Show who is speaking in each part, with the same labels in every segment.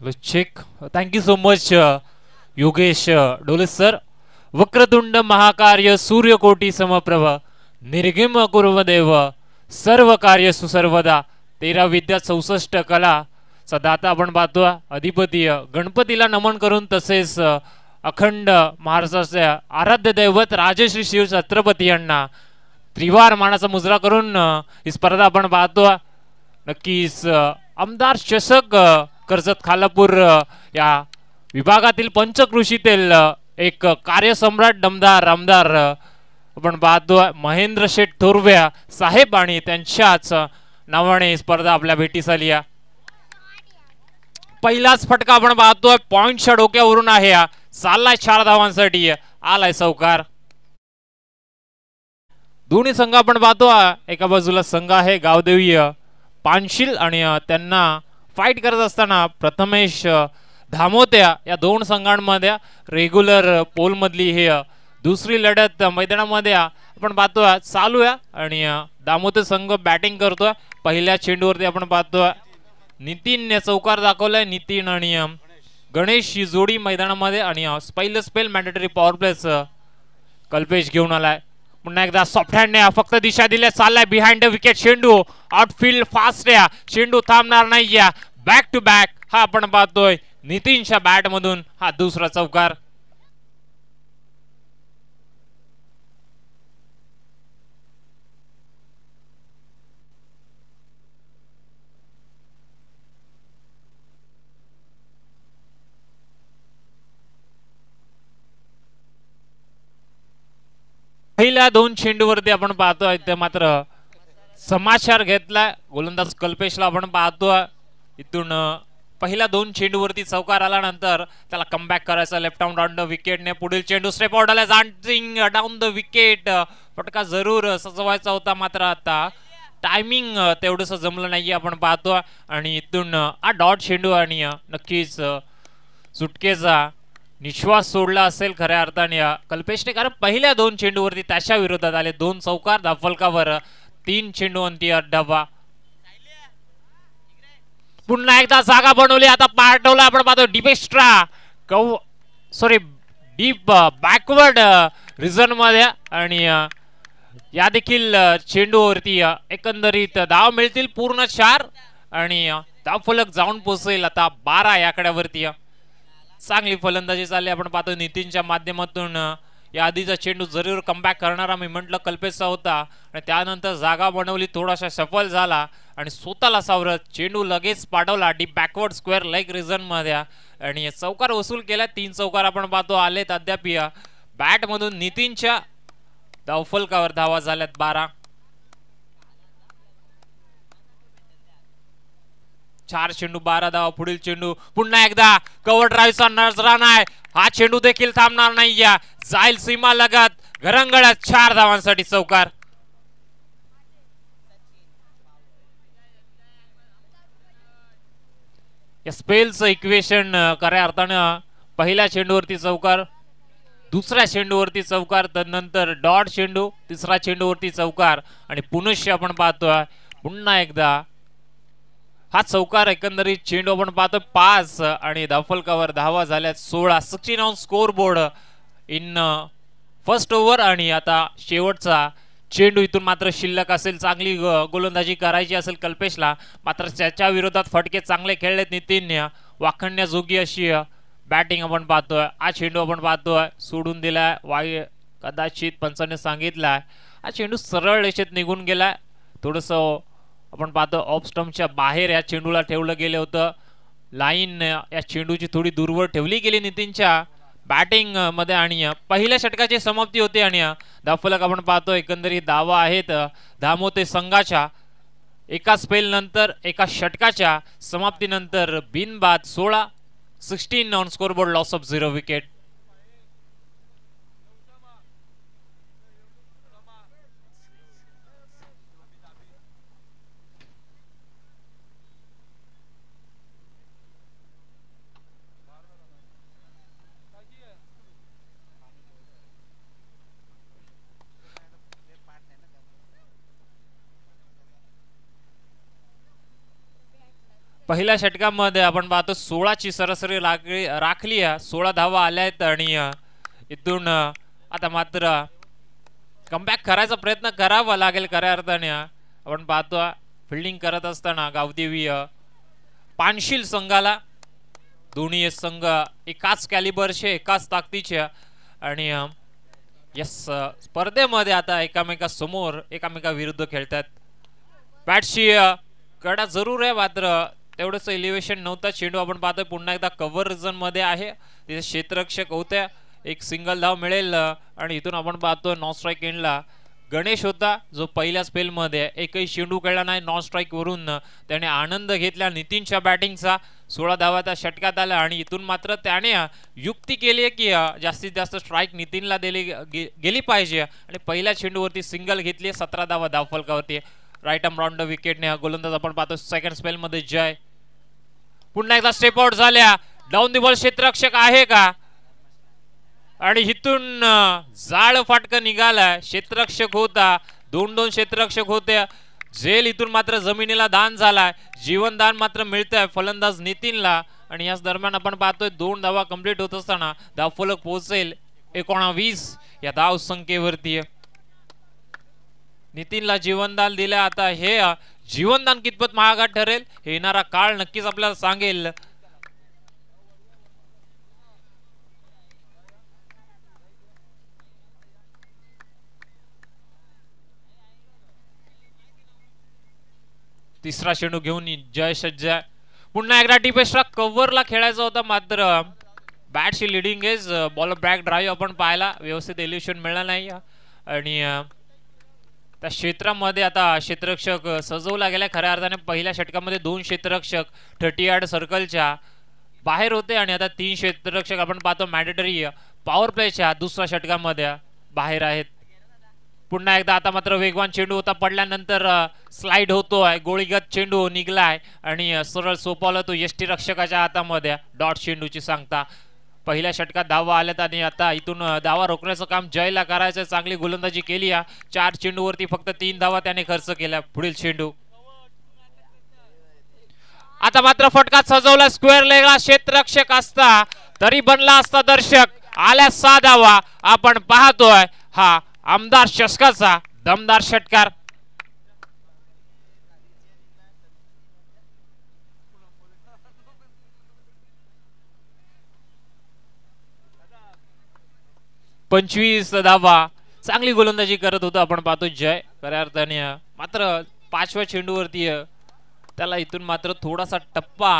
Speaker 1: Check. Thank you so much Yogesh Dole sir. वक्रतुंड महाकार्य सूर्यकोटी समप्रभ निर्गिम कुर्मदेव सर्व कार्य सुसर्वदा. 13 विद्या 64 कला सदा. आता आपण पाहतो अधिपती गणपतीला नमन करून तसेच अखंड महाराष्ट्राचे आराध्य दैवत राजश्री शिव छत्रपती यांना त्रिवार मानाचा मुजरा करून ही स्पर्धा आपण पाहतो. नक्कीच आमदार चषक कर्जत खालापूर या विभागातील पंचकृषीतील एक कार्यसम्राट दमदार आमदार आपण पाहतो महेंद्र शेठ थोरव्या साहेब आणि त्यांच्याच नावाने स्पर्धा आपल्या भेटीस आली आहे. पहिलाच फटका आपण पाहतोय पॉइंटच्या डोक्यावरून आहे. चाललाय 4 धावांसाठी. आलाय चौकार. दोन्ही संघ आपण पाहतो. एका बाजूला संघ आहे गावदेवी पानशील आणि त्यांना फाईट करत असताना प्रथमेश धामोत्या या दोन संघांमध्ये रेग्युलर पोल मधली हे दुसरी लढत मैदानामध्ये आपण पाहतो चालू आहे. आणि दामोदर संघ बॅटिंग करतोय. पहिल्या चेंडूवरती आपण पाहतोय नितीनने चौकार दाखवलाय. नितीन आणि गणेश ही जोडी मैदानामध्ये. आणि पहिलं spell mandatory power place Kalpesh घेऊन आलाय. पुन्हा एकदा सॉफ्ट हँडने फक्त दिशा दिल्या. चाललाय बिहाइंड द विकेट चेंडू. आउटफील्ड फास्ट आहे. चेंडू थांबणार नाही. बॅक टू बॅक हा आपण पाहतोय नितीनच्या बॅट मधून हा दुसरा चौकार. पहिल्या 2 चेंडूवरती आपण पाहतोय ते मात्र समाचार घेतलाय. गोलंदाज कल्पेशला आपण पाहतोय इथून पहिल्या 2 चेंडूवरती चौकार आल्यानंतर त्याला कमबॅक करायचा लेफ्ट आउट डाऊन द विकेटने. पुढील चेंडू स्टेप आउट आला जांटिंग डाऊन द विकेट. फटका जरूर सजवायचा होता मात्र आता टायमिंग तेवढंसं जमलं नाही आपण पाहतो. आणि इथून हा डॉट चेंडू आणि नक्कीच सुटकेचा निश्वास सोडला असेल खऱ्या अर्थाने कल्पेशने. कारण पहिल्या 2 चेंडूवरती त्याच्या विरोधात आले 2 चौकार धाफलकावर 3 चेंडू अंती डबा. पुन्हा एकदा जागा बनवली. आता पाठवला आपण पाहतो deep extra sorry deep backward reason मध्ये. आणि या देखील चेंडूवरती एकंदरीत धाव मिळतील पूर्ण 4. आणि धाव फलक जाऊन पोहोचेल आता 12 या आकड्यावरती. चांगली फलंदाजी चालली आपण पाहतो नितीनच्या माध्यमातून. या आधीचा चेंडू जरूर कमबॅक करणारा मी म्हटलं कल्पेशचा होता. आणि त्यानंतर जागा बनवली थोडासा सफल झाला आणि स्वतःला सावरत चेंडू लगेच पाठवला deep backward square leg reason मध्ये. आणि चौकार वसूल केला. 3 चौकार आपण पाहतो आलेत अद्याप बॅट मधून नितीनच्या धावफलकावर. धावा झाल्यात 12. 4 चेंडू 12 धावा. पुढील चेंडू पुन्हा एकदा कव्हर ड्राईव्हचा नजराणा आहे. हा चेंडू देखील थांबणार नाही. जाईल सीमा लगत घरंगळ्यात 4 धावांसाठी चौकार. या स्पेलचं इक्वेशन खऱ्या अर्थानं पहिल्या चेंडूवरती चौकार, दुसऱ्या चेंडूवरती चौकार, त्यानंतर डॉट चेंडू, तिसरा चेंडूवरती चौकार आणि पुनश्च आपण पाहतोय पुन्हा एकदा हा चौकार. एकंदरीत चेंडू आपण पाहतो 5 आणि धावफलकावर धावा झाल्यात 16. 16 on score board in first over. आणि आता शेवटचा चेंडू इथून मात्र शिल्लक असेल. चांगली गोलंदाजी करायची असेल कल्पेशला मात्र त्याच्या विरोधात फटके चांगले खेळलेत नितीनने. वाखण्याजोगी अशी बॅटिंग आपण पाहतोय. हा चेंडू आपण पाहतोय सोडून दिलाय. वाय कदाचित पंचाने सांगितलाय हा चेंडू सरळ रेषेत निघून गेलाय. थोडंसं आपण पाहतो ऑफ स्टंपच्या बाहेर या चेंडूला ठेवलं गेलं होतं. लाईन या चेंडूची थोडी दूरवर ठेवली गेली नितीनच्या बॅटिंग मध्ये. आणि पहिल्या षटकाची समाप्ती होते. आणि धावफलक आपण पाहतो एकंदरीत धावा आहेत धामोते संघाच्या. एका स्पेल नंतर एका षटकाच्या समाप्तीनंतर बिनबाद 16. 16 on scoreboard. Loss of 0 wicket. पहिल्या षटकामध्ये आपण पाहतो 16ची सरासरी राखली 16 धावा आल्या आहेत आणि इथून आता मात्र कमबॅक करायचा प्रयत्न करावा लागेल खऱ्या अर्थाने। आपण पाहतो फिल्डिंग करत असताना गावदेवी पानशील संघाला दोन्ही संघ एकाच कॅलिबरचे एकाच ताकदीचे आणि या स्पर्धेमध्ये आता एकामेकासमोर एकामेकाविरुद्ध खेळतात। बॅटची कडा जरूर आहे मात्र तेवढंच एलिव्हेशन नव्हतं। चेंडू आपण पाहतोय पुन्हा एकदा कव्हर झोन मध्ये आहे, तिथे क्षेत्ररक्षक होते, एक सिंगल धाव मिळेल आणि इथून आपण पाहतो नॉन स्ट्राईक एंडला गणेश होता जो पहिल्या स्पेल मध्ये एकही चेंडू खेळला नाही। नॉन स्ट्राईक वरून त्याने आनंद घेतला नितीनच्या बॅटिंगचा। 16 धावा त्या षटकात आला आणि इथून मात्र त्याने युक्ती केली की जास्तीत जास्त स्ट्राईक नितीनला दिली गेली पाहिजे आणि पहिल्या चेंडूवरती सिंगल घेतली। 17 धावा धावफलकावरती राईट आर्म राऊंड विकेटने गोलंदाज आपण पाहतो सेकंड स्पेल मध्ये जय। पुन्हा एकदा स्टेप आउट झाल्या, डाऊन द बॉल क्षेत्ररक्षक आहे का आणि इथून जाळ फाटकं निघालाय। क्षेत्ररक्षक होता, 2-2 क्षेत्ररक्षक होते, झेल इथून मात्र जमिनीला दान झालाय, जीवनदान मात्र मिळतंय फलंदाज नितीनला आणि याच दरम्यान आपण पाहतोय 2 धावा कंप्लीट होत असताना धावफलक पोहोचेल 19 या धाव संख्येवरती। नितीनला जीवनदान दिलं, आता हे जीवनदान कितपत महागात ठरेल हे येणारा काळ नक्कीच आपल्याला सांगेल। तिसरा चेंडू घेऊन जय सज्जा, पुन्हा एकदा डीप एक्स्ट्रा कव्हरला खेळायचा होता मात्र बॅटची leading edge ball back drive आपण पाहिला, व्यवस्थित एलिव्हेशन मिळालं नाही आणि त्या क्षेत्रामध्ये आता क्षेत्ररक्षक सजवला गेला। खऱ्या अर्थाने पहिल्या षटकामध्ये 2 क्षेत्ररक्षक 30 यार्ड सर्कलच्या बाहेर होते आणि आता 3 क्षेत्ररक्षक आपण पाहतो मॅन्डेटरी पॉवर प्लेच्या दुसऱ्या षटकामध्ये बाहेर आहेत। पुन्हा एकदा आता मात्र वेगवान चेंडू होता, पडल्यानंतर स्लाइड होतोय, गोळीगत चेंडू निघलाय आणि सरळ सोपवला तो यष्टी रक्षकाच्या हातामध्ये। डॉट चेंडूची सांगता पहिल्या षटकात धावा आल्यात आणि आता इथून धावा रोखण्याचं काम जयला करायचं। चांगली गोलंदाजी केली 4 चेंडूवरती फक्त 3 धावा त्याने खर्च केल्या। पुढील चेंडू आता मात्र फटका सजवला स्क्वेअर लेगला, क्षेत्ररक्षक असता तरी बनला असता दर्शक, आल्या 6 धावा। आपण पाहतोय हा आमदार शतकाचा दमदार षटकार। पंचवीस धावा, चांगली गोलंदाजी करत होता आपण पाहतो जय खऱ्या अर्थाने मात्र 5व्या चेंडूवरती त्याला इथून मात्र थोडासा टप्पा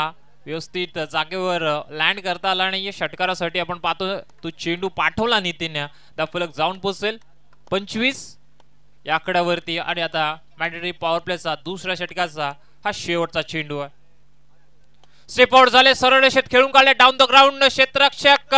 Speaker 1: व्यवस्थित जागेवर लँड करता आला नाही। या षटकारासाठी आपण पाहतो तो चेंडू पाठवला नितीनने, धावफलक जाऊन पोहोचेल 25 या आकड्यावरती आणि आता मॅन्डेटरी पॉवर प्लेचा दुसऱ्या षटकाचा हा शेवटचा चेंडू आहे। स्टेप आउट झाले, सरळ रेषेत खेळून काढले, डाऊन द ग्राउंड क्षेत्ररक्षक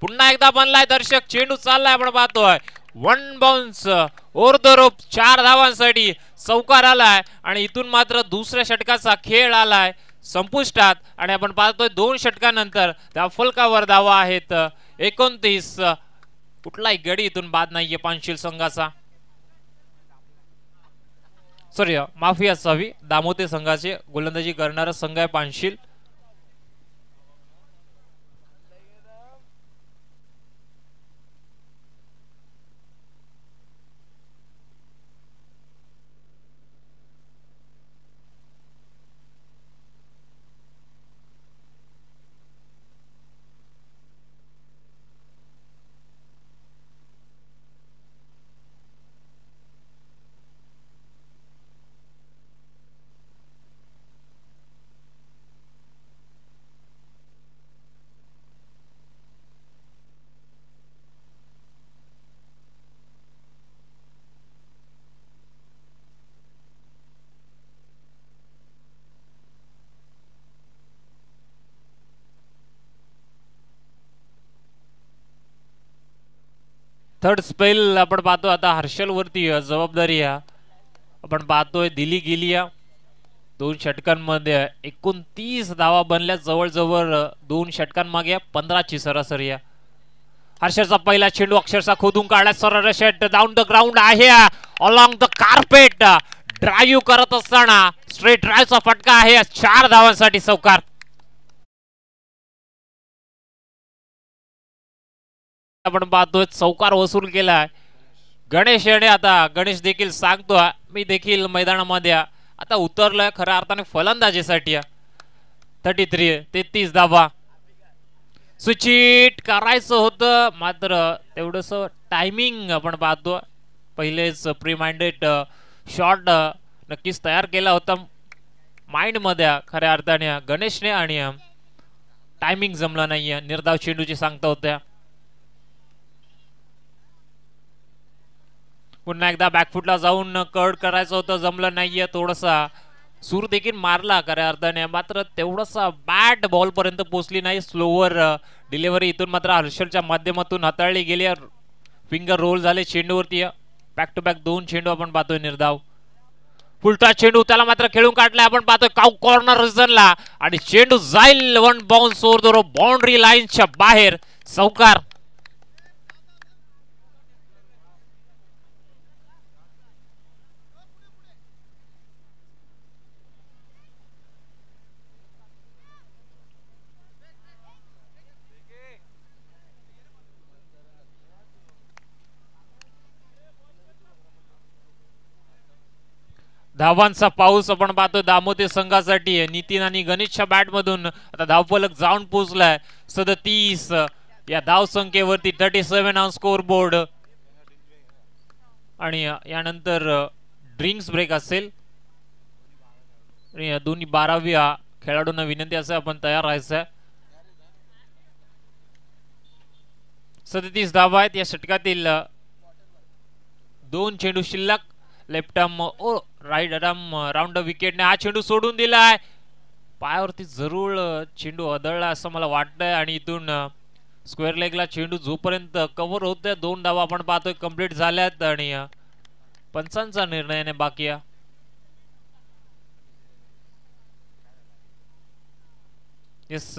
Speaker 1: पुन्हा एकदा बनलाय दर्शक, चेंडू चाललाय आपण पाहतोय 1 बाउन्स ओव्हर द रोप, 4 धावांसाठी चौकार आलाय आणि इथून मात्र दुसऱ्या षटकाचा खेळ आलाय संपुष्टात आणि आपण पाहतोय 2 षटकानंतर धावफलकावर धावा आहेत 29। कुठलाही गडी इथून बाद नाहीये पानशील संघाचा, सॉरी माफी असावी, दामोते संघाचे गोलंदाजी करणारा संघ आहे पानशील। थर्ड स्पेल आपण पाहतो आता हर्षल वरती जबाबदारी आपण पाहतोय दिली गेली 2 षटकांमध्ये 29 धावा बनल्या, जवळजवळ 2 षटकांमागे 15ची सरासरी। हर्षलचा पहिला चेंडू अक्षरशः खोदून काढला, सरळ रेषेत डाऊन द ग्राउंड आहे, अलॉंग द कार्पेट ड्राईव्ह करत असताना स्ट्रेट ड्राईव्हचा फटका आहे, 4 धावांसाठी चौकार. आपण पाहतोय चौकार वसूल केलाय गणेश याने. आता गणेश देखील सांगतो मी देखील मैदानामध्ये आता उतरलोय खऱ्या अर्थाने फलंदाजीसाठी. 33 धावा सुचित करायचं होतं, मात्र तेवढंस टायमिंग आपण पाहतो. पहिलेच प्री माइंडेड शॉट नक्कीच तयार केला होता माइंड मध्ये खऱ्या अर्थाने गणेशने, आणि टायमिंग जमला नाहीये. निर्धाव चेंडूची सांगता होत्या. पुन्हा एकदा बॅकफुटला जाऊन कट करायचं होतं, जमलं नाहीये. थोडासा सूर देखील मारला खऱ्या अर्थाने, मात्र तेवढासा बॅट बॉल पर्यंत पोहोचली नाही. स्लोवर डिलिव्हरी इथून मात्र हर्षलच्या माध्यमातून हाताळली गेली. फिंगर रोल झाले चेंडूवरती. बॅक टू बॅक 2 चेंडू आपण पाहतोय निर्धाव. फुलटा चेंडू त्याला मात्र खेळून काढलाय आपण पाहतोय काउ कॉर्नर रिजनला, आणि चेंडू जाईल 1 बाउन्स ओव्हर द बाउंड्री लाईनच्या बाहेर. चौकार. धावांचा पाऊस आपण पाहतोय दामोदर संघासाठी. नितीन आणि गणेशच्या बॅट मधून आता धावफलक जाऊन पोहोचलाय 37 या धाव संख्येवरती. 37 ऑन स्कोर बोर्ड, आणि यानंतर ड्रिंक्स ब्रेक असेल. दोन्ही 12व्या खेळाडूंना विनंती असेल आपण तयार राहायचं. 37 धावा आहेत या षटकातील. 2 चेंडू शिल्लक. Left arm right arm round विकेटने हा चेंडू सोडून दिलाय. पायावरती जरूर चेंडू आदळला असं मला वाटतंय, आणि इथून स्क्वेअर लेगला चेंडू जोपर्यंत कव्हर होतोय 2 धावा आपण पाहतोय कंप्लीट झाल्यात, आणि पंचांचा निर्णयाने बाकी आहे. येस,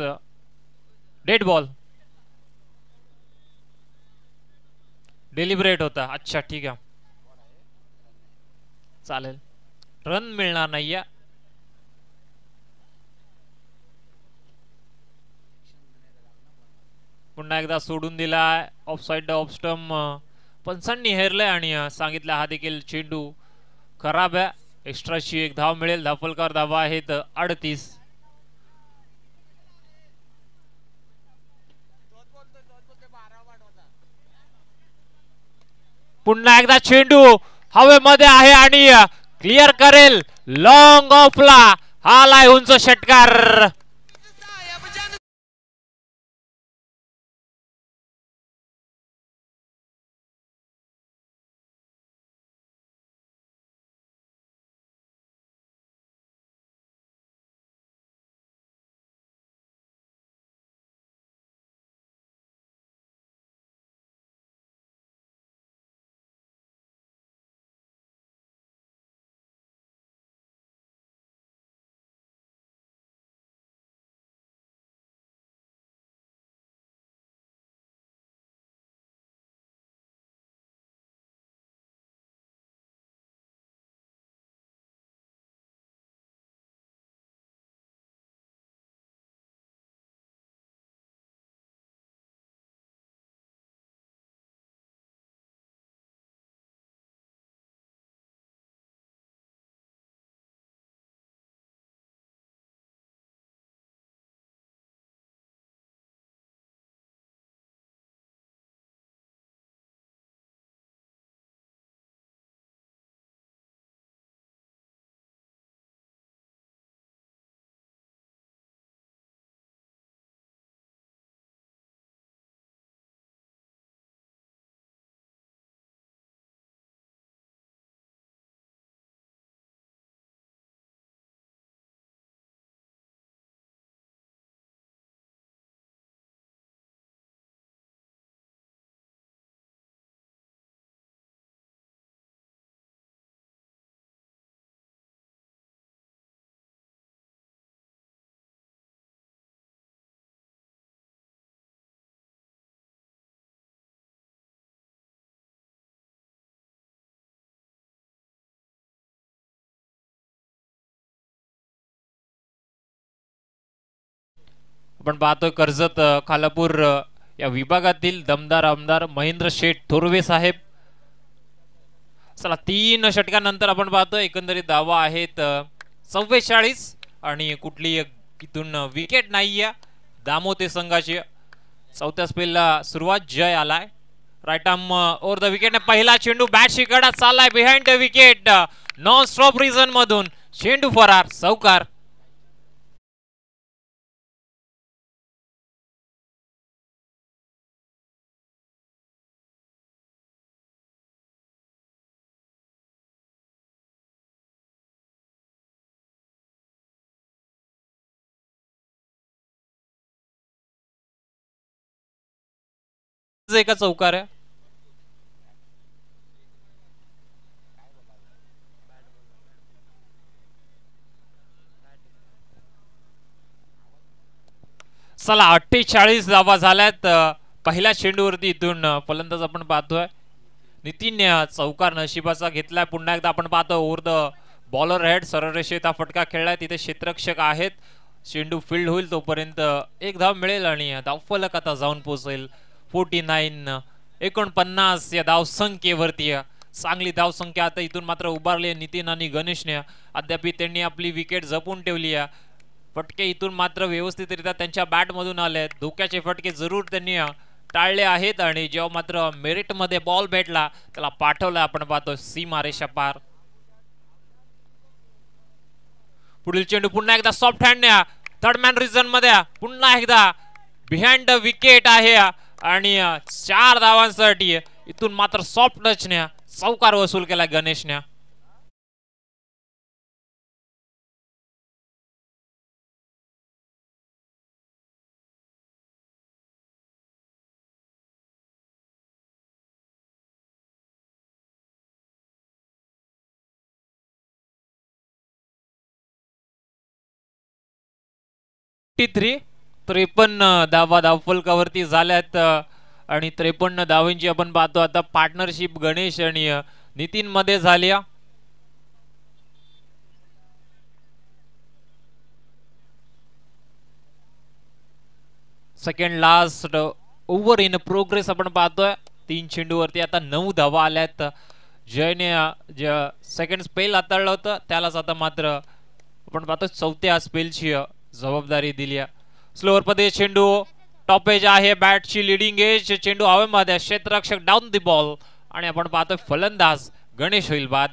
Speaker 1: डेड बॉल डेलिब्रेट होता. अच्छा ठीक आहे, चालेल. रन मिळणार नाहीये. पुन्हा एकदा सोडून दिलाय ऑफ साइड ऑफ स्टंप. पंचांनी हेरलंय आणि सांगितलं हा देखील चेंडू खराब आहे. एक्स्ट्राची 1 धाव मिळेल. धावफलकार धावा आहेत 38. पुन्हा एकदा चेंडू हवेमध्ये आहे आणि क्लिअर करेल लॉंग ऑफला. हा लाय उंच षटकार. आपण पाहतोय कर्जत खालापूर या विभागातील दमदार आमदार महेंद्र शेठ थोरवे साहेब. चला 3 षटकानंतर आपण पाहतोय एकंदरीत धावा आहेत 44 आणि कुठली इथून विकेट नाहीये दामोते संघाची. चौथ्या स्पेलला सुरुवात जय आलाय right arm over the wicket. पहिला चेंडू बॅट शिकडा चाललाय behind the wicket non stop रिझन मधून चेंडू फरार चौकार. एका चौकार आहे. चला 48 धावा झाल्यात पहिल्या चेंडूवरती. इथून फलंदाज आपण पाहतोय नितीन चौकार नशिबाचा घेतलाय. पुन्हा एकदा आपण पाहतो ओव्हर द बॉलर हेड सरळ रेषेत हा फटका खेळलाय. तिथे क्षेत्ररक्षक आहेत. चेंडू फील्ड होईल तोपर्यंत एक धाव मिळेल आणि धावफलक आता जाऊन पोहोचेल 49 या धावसंख्येवरती. चांगली धावसंख्या आता इथून मात्र उभारली नितीन आणि गणेशने. अद्याप त्यांनी आपली विकेट जपून ठेवली आहे. फटके इथून मात्र व्यवस्थितरित्या त्यांच्या बॅटमधून आले. धोक्याचे फटके जरूर त्यांनी टाळले आहेत आणि जेव्हा मात्र मेरिट मध्ये बॉल भेटला त्याला पाठवला. आपण पाहतो सीमारेषा पार. पुढील चेंडू पुन्हा एकदा soft hand third man reason मध्ये पुन्हा एकदा बिहाइंड द विकेट आहे आणि 4 धावांसाठी इथून मात्र सॉफ्ट टचने चौकार वसूल केला गणेशने. थ्री 53 धावा धावफलकावरती झाल्यात आणि 53 धावांची आपण पाहतो आता पार्टनरशिप गणेश आणि नितीन मध्ये झाली. Second last over in progress आपण पाहतोय. 3 चेंडूवरती आता 9 धावा आल्यात. जयने सेकंड स्पेल हाताळलं होतं त्यालाच आता मात्र आपण पाहतो चौथ्या स्पेलची जबाबदारी दिली. स्लोअर मध्ये चेंडू टॉप एज आहे बॅटची लिडिंग एज. चेंडू हवेमध्ये क्षेत्ररक्षक डाऊन द बॉल आणि आपण पाहतोय फलंदाज गणेश होईल बाद.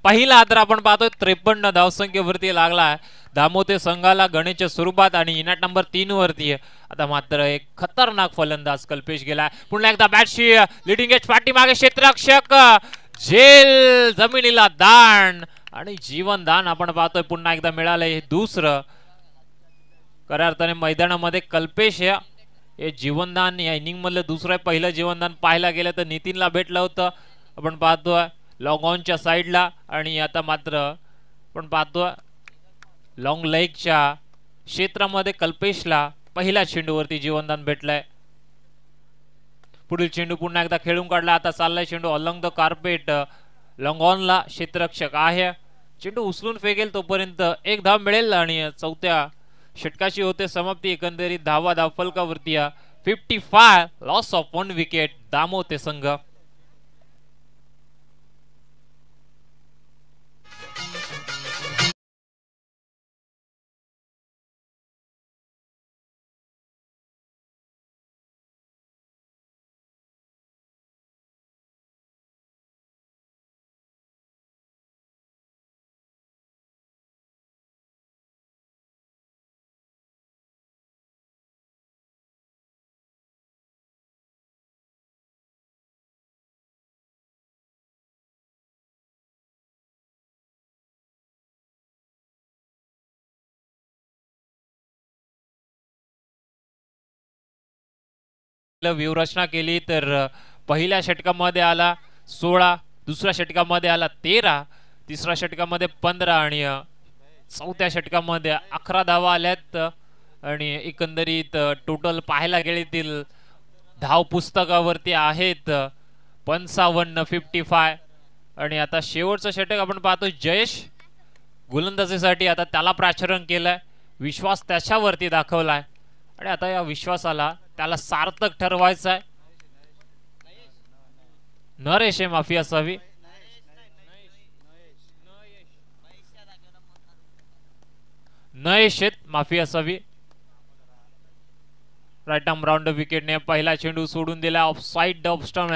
Speaker 1: पहिला आदर आपण पाहतोय 53 धावसंख्येवरती लागला दामोते संघाला गणेशच्या स्वरूपात आणि इनाट नंबर 3 वरती आता मात्र एक खतरनाक फलंदाज कल्पेश गेला. पुन्हा एकदा बॅटशी लिडिंग एज पाठीमागे क्षेत्ररक्षक झेल जमिनीला दान आणि जीवन दान आपण पाहतोय पुन्हा एकदा मिळालंय. हे दुसरं खऱ्या अर्थाने मैदानामध्ये कल्पेश हे जीवनदान या इनिंग मधलं दुसरं पहिलं जीवनदान पाहायला गेलं तर नितीनला भेटलं होतं. आपण पाहतोय लॉंग ऑनच्या साईडला आणि आता मात्र आपण पाहतोय लॉंग लेगच्या क्षेत्रामध्ये कल्पेशला पहिल्या चेंडूवरती जीवनदान भेटलंय. पुढील चेंडू पुन्हा एकदा खेळून काढला. आता चाललाय चेंडू अलॉंग द कार्पेट. लॉंग ऑनला क्षेत्ररक्षक आहे. चेंडू उचलून फेकेल तोपर्यंत एक धाव मिळेल आणि चौथ्या षटकाची होते समाप्ती. एकंदरीत धावा धावफलकावरती 55 लॉस ऑफ 1 विकेट दामोते संघ. व्यूहरचना केली तर पहिल्या षटकामध्ये आला 16, दुसऱ्या षटकामध्ये आला 13, तिसऱ्या षटकामध्ये 15 आणि चौथ्या षटकामध्ये 11 धावा आल्यात आणि एकंदरीत टोटल पाहायला गेलेतील धाव पुस्तकावरती आहेत 55 आणि आता शेवटचं षटक आपण पाहतो जयेश गोलंदाजीसाठी आता त्याला प्राचरण केलंय, विश्वास त्याच्यावरती दाखवलाय आणि आता या विश्वासाला त्याला सार्थक ठरवायचं आहे. नरेश माफी असावी, नयशेत माफी असावी. राईट आर्म राऊंड विकेटने पहिला चेंडू सोडून दिला ऑफ साइड ऑफ स्टंप,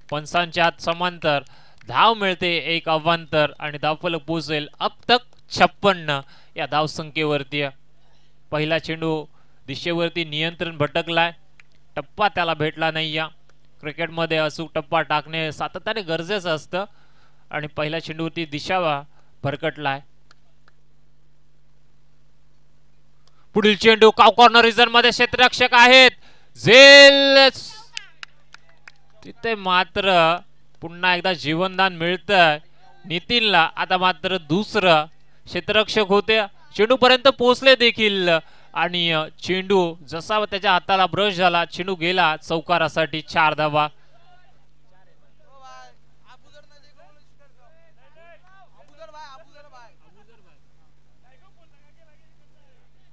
Speaker 1: पंचांच्या हात समांतर धाव मिळते, एक अवांतर आणि धावफलक पोहोचेल अब तक 56 या धावसंख्येवरती. पहिला चेंडू दिशेवरती नियंत्रण भटकलाय, टप्पा त्याला भेटला नाही. या क्रिकेटमध्ये अचूक टप्पा टाकणे सातत्याने गरजेचं असतं आणि पहिल्या चेंडूवरती दिशा भरकटलाय. पुढील चेंडू काव कॉर्नर रिजन मध्ये क्षेत्ररक्षक आहेत झेल, तिथे मात्र पुन्हा एकदा जीवनदान मिळतंय नितीनला. आता मात्र दुसरं क्षेत्ररक्षक होते, चेंडू पर्यंत पोहोचले देखील आणि चेंडू जसा त्याच्या हाताला ब्रश झाला चेंडू गेला चौकारासाठी 4 धावा.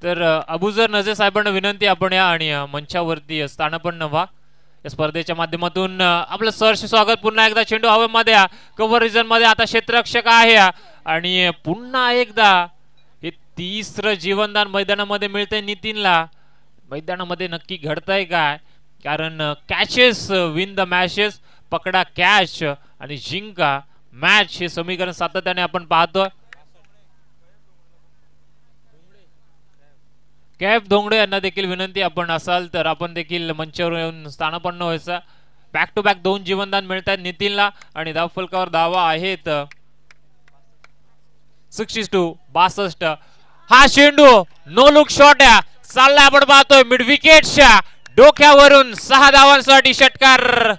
Speaker 1: तर अबुजर नजे साहेबांना विनंती आपण या आणि मंचावरती स्थानापन्न व्हा. या स्पर्धेच्या माध्यमातून आपलं सहर्ष स्वागत. पुन्हा एकदा चेंडू हवेमध्ये कव्हर रिजन मध्ये आता क्षेत्ररक्षक आहे आणि पुन्हा एकदा हे तिसरं जीवनदान मैदानामध्ये मिळतंय नितीनला. मैदानामध्ये नक्की घडतंय काय, कारण कॅचेस विन द मॅचेस, पकडा कॅच आणि जिंका मॅच हे समीकरण सातत्याने आपण पाहतोय. कैफ धोंगडे यांना देखील विनंती आपण असाल तर आपण देखील मंचावर येऊन स्थानापन्न व्हायचं. बॅक टू बॅक 2 जीवनदान मिळत आहेत नितीनला आणि धावफलकावर धावा आहेत 62. हा चेंडू नो लुक शॉट चाललाय, आपण पाहतोय मिड विकेटच्या डोक्यावरून 6 धावांसाठी षटकार.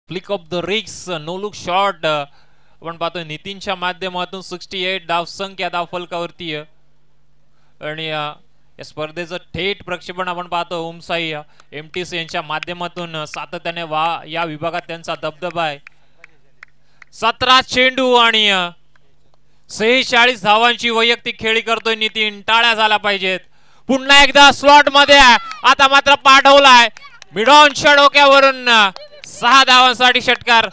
Speaker 1: फ्लिक ऑफ द रिक्स नो लुक शॉट आपण पाहतोय नितीनच्या माध्यमातून 68 धावसंख्या धावफलकावरती आणि या स्पर्धेचं थेट प्रक्षेपण आपण पाहतो ओमसाई एमटीसी यांच्या माध्यमातून सातत्याने या विभागात त्यांचा दबदबा आहे. 17 चेंडू आणि 46 धावांची वैयक्तिक खेळी करतोय नितीन. टाळ्या झाल्या पाहिजेत. पुन्हा एकदा स्लॉट मध्ये आता मात्र पाठवलाय मिडॉनच्या डोक्यावरून 6 धावांसाठी षटकार.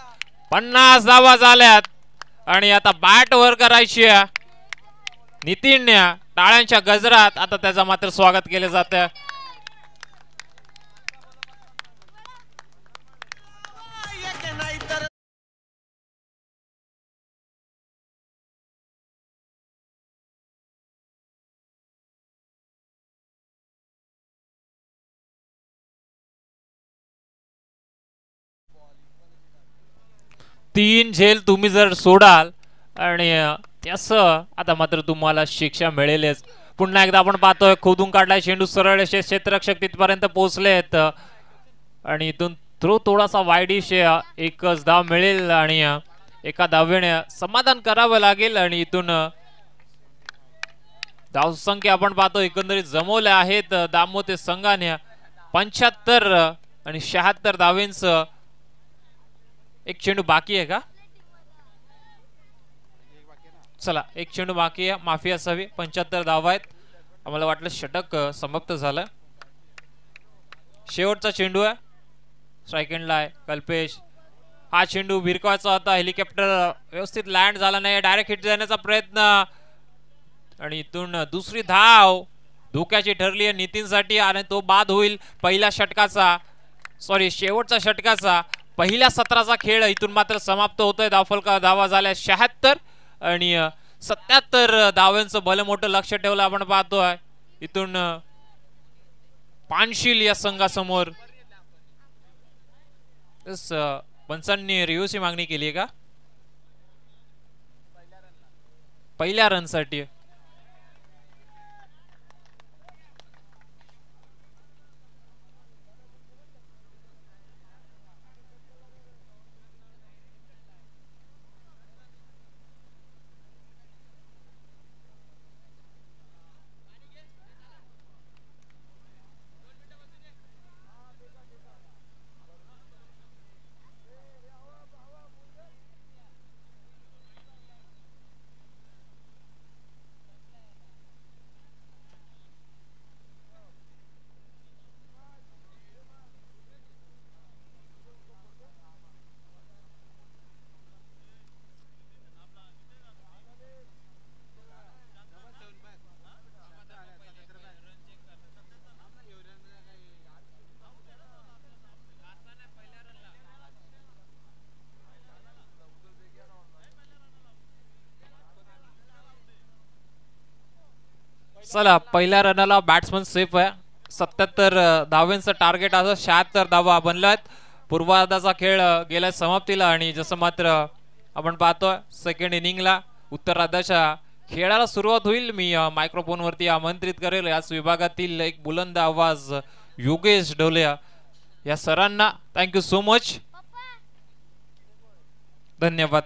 Speaker 1: 50 धावा झाल्यात आणि आता बॅट वर करायची नितीनने. टाळ्यांच्या गजरात आता त्याचा मात्र स्वागत केले जाते. तीन झेल तुम्ही जर सोडाल आणि त्यास आता मात्र तुम्हाला शिक्षा मिळेलच. पुन्हा एकदा आपण पाहतोय खोदून काढलाय चेंडू, सरळ क्षेत्ररक्षक तिथपर्यंत पोहोचलेत आणि इथून थ्रो थोडासा वाईडिश, एकच धाव मिळेल आणि एका धावेने समाधान करावं लागेल आणि इथून धावसंख्या आपण पाहतो एकंदरीत जमवल्या आहेत दामोते संघाने. 75 आणि 76 धावेंचं एक चेंडू बाकी आहे का? चला एक चेंडू बाकी आहे, माफी असावी. 75 धावा आहेत. आम्हाला वाटलं षटक समाप्त झालं. शेवटचा चेंडू आहे, स्ट्राइक एंडला आहे कल्पेश. हा चेंडू भिरकावायचा होता, हेलिकॉप्टर व्यवस्थित लँड झाला नाही, डायरेक्ट हिट देण्याचा प्रयत्न आणि इथून दुसरी धाव धोक्याची ठरली आहे नितीनसाठी आणि तो बाद होईल पहिल्या षटकाचा, सॉरी शेवटचा षटकाचा. पहिल्या सत्राचा खेळ इथून मात्र समाप्त होतोय. धावफलका धावा झाल्या 76 आणि 77 धावांचं भलं मोठं लक्ष ठेवलं आपण पाहतोय इथून पानशील या संघासमोर. पंचांनी रिव्ह्यूची मागणी केली आहे का पहिल्या रनसाठी? चला पहिल्या रनाला बॅट्समन सेफ आहे. 77 धावांचं टार्गेट असं 76 धावा बनल्यात. पूर्वार्धाचा खेळ गेल्या समाप्तीला आणि जसं मात्र आपण पाहतोय सेकंड इनिंगला उत्तरार्धाच्या खेळाला सुरुवात होईल. मी मायक्रोफोन वरती आमंत्रित करेल याच विभागातील एक बुलंद आवाज योगेश ढोले या सरांना. थँक्यू सो मच, धन्यवाद.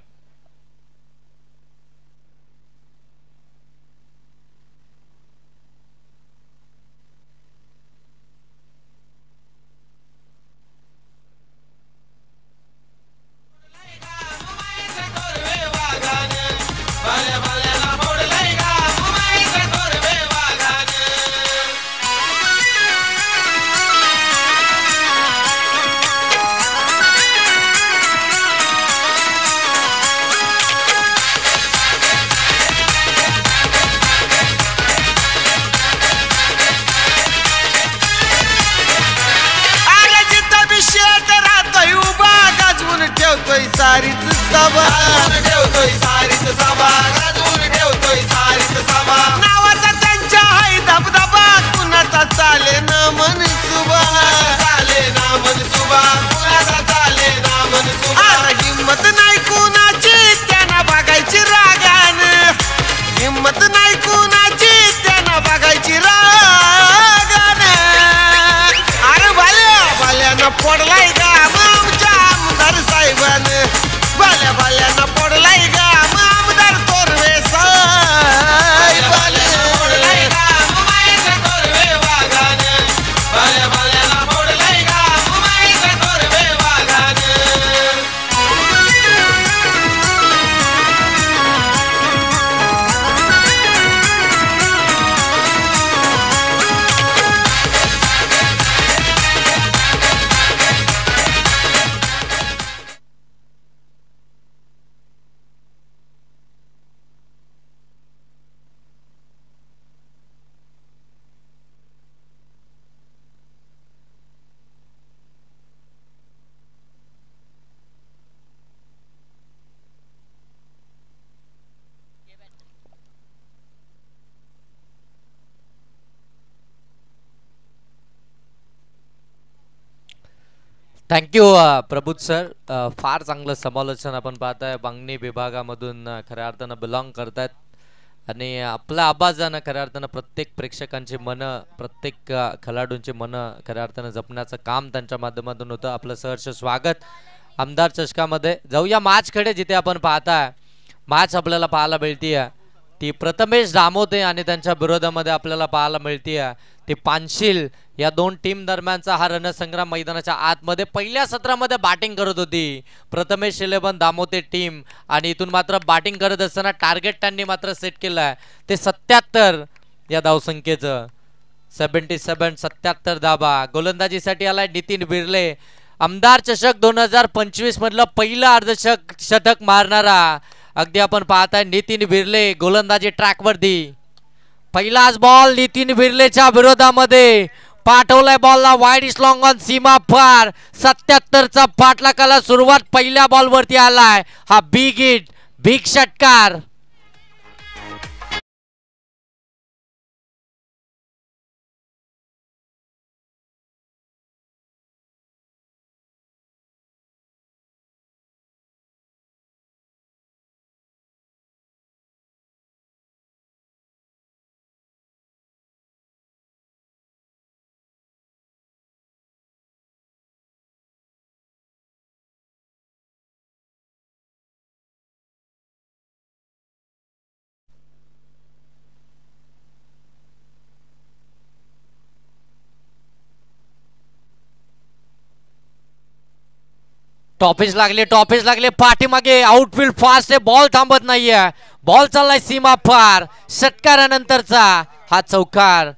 Speaker 2: सारीच सभा ठेवतोय, सारीच सभा गाजवून ठेवतोय, सारीच सभा नावाचा त्यांच्या हाय दबदबा. कुणाचा चाले ना मनसुबा, चाले ना मनसुबा, कुणाचा चाले ना मनसुबा. हिम्मत नाही कुणाची त्यांना बघायची रागान, हिम्मत नाही कुणाची त्यांना बघायची रागान. अरे भाल्यानं पडलाय का आमच्या आमदार साहेबान, भाल्यानं पडलाय का आमदार तोरवे साहेबान, पडलाय का मुंबईचा तोरवे वाघान, भाल्यानं पडलाय का मुंबईचा तोरवे वाघान.
Speaker 3: थँक्यू प्रबुद्ध सर. फार चांगलं समालोचन आपण पाहताय. बांगणी विभागामधून खऱ्या अर्थानं बिलॉंग करतात आणि आपल्या आवाजानं खऱ्या अर्थानं प्रत्येक प्रेक्षकांची मनं, प्रत्येक खेळाडूंची मनं खऱ्या अर्थानं जपण्याचं काम त्यांच्या माध्यमातून होतं. आपलं सहर्ष स्वागत आमदार चषकामध्ये. जाऊया मॅचकडे, जिथे आपण पाहताय मॅच आपल्याला पाहायला मिळतीये ती प्रथमेश दामोते आणि त्यांच्या विरोधामध्ये आपल्याला पाहायला मिळतीये ती पानशील. या दोन टीम दरम्यानचा हा रणसंग्राम मैदानाच्या आतमध्ये पहिल्या सत्रामध्ये बॅटिंग करत होती प्रथमेश 11 दामोते टीम आणि इथून मात्र बॅटिंग करत असताना टार्गेट त्यांनी मात्र सेट केलं आहे ते 77 या धावसंख्येचं. 77 धावा. गोलंदाजीसाठी आलाय नितीन बिर्ले. आमदार चषक 2025 मधलं पहिलं अर्धशतक मारणारा अगदी आपण पाहताय नितीन बिर्ले गोलंदाजी ट्रॅकवरती. पहिलाच बॉल नितीन बिर्लेच्या विरोधामध्ये पाठवलाय बॉलला वाईड इज लॉंग ऑन सीमा पार. 77चा पाठलाकाला सुरुवात पहिल्या बॉलवरती आलाय. हा बिग हिट, बिग षटकार. टॉपेज लागले पाठीमागे आउटफील्ड फास्ट आहे बॉल थांबत नाहीये बॉल चाललाय सीमा पार षटकारानंतरचा हा चौकार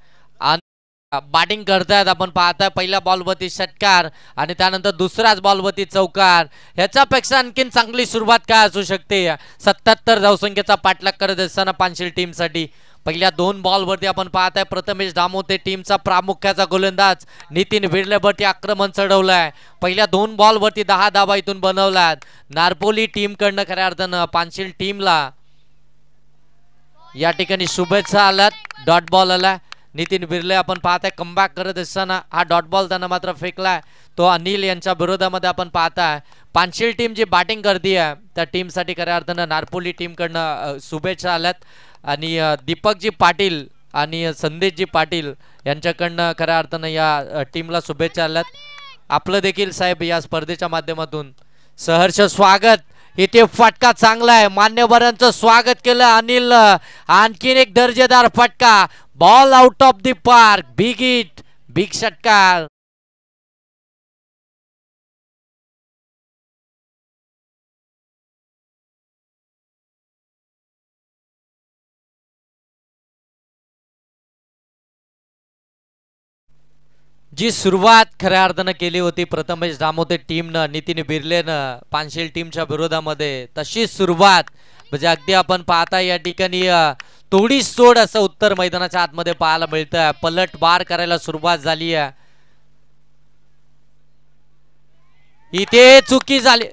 Speaker 3: बॅटिंग करतायत आपण पाहताय पहिल्या बॉलवरती षटकार आणि त्यानंतर दुसऱ्याच बॉलवरती चौकार ह्याच्यापेक्षा आणखीन चांगली सुरुवात काय असू शकते 77 धावसंख्येचा पाठलाग करत असताना पानशेल टीमसाठी पहिल्या 2 बॉलवरती आपण पाहताय प्रथमेश दामोते टीमचा प्रामुख्याचा गोलंदाज नितीन बिर्लेवरती आक्रमण चढवलंय पहिल्या 2 बॉलवरती 10 धावा इथून बनवल्यात नारपोली टीमकडनं खऱ्या अर्थानं पानशेल टीमला या ठिकाणी शुभेच्छा आल्यात डॉट बॉल आला नितीन बिर्ले आपण पाहताय कमबॅक करत असताना हा डॉट बॉल त्यांना मात्र फेकलाय तो अनिल यांच्या विरोधामध्ये आपण पाहताय पानशेल टीम जी बॅटिंग करते त्या टीमसाठी खऱ्या अर्थानं नारपोली टीमकडनं शुभेच्छा आल्यात आणि दीपकजी पाटील आणि संदेशजी पाटील यांच्याकडनं खऱ्या अर्थानं या टीमला शुभेच्छा आल्यात आपलं देखील साहेब या स्पर्धेच्या माध्यमातून सहर्ष स्वागत इथे फटका चांगला आहे मान्यवरांचं स्वागत केलं अनिल आणखीन एक दर्जेदार फटका ball out of the park big hit big षटकार जी सुरुवात खऱ्या अर्थानं केली होती प्रथमेश दामोते टीमनं नितीन बिर्लेनं पानशेल टीमच्या विरोधामध्ये तशी सुरुवात म्हणजे अगदी आपण पाहता या ठिकाणी तोडी सोड असं उत्तर मैदानाच्या आतमध्ये पाहायला मिळतंय पलट बार करायला सुरुवात झाली आहे इथे चुकी झाली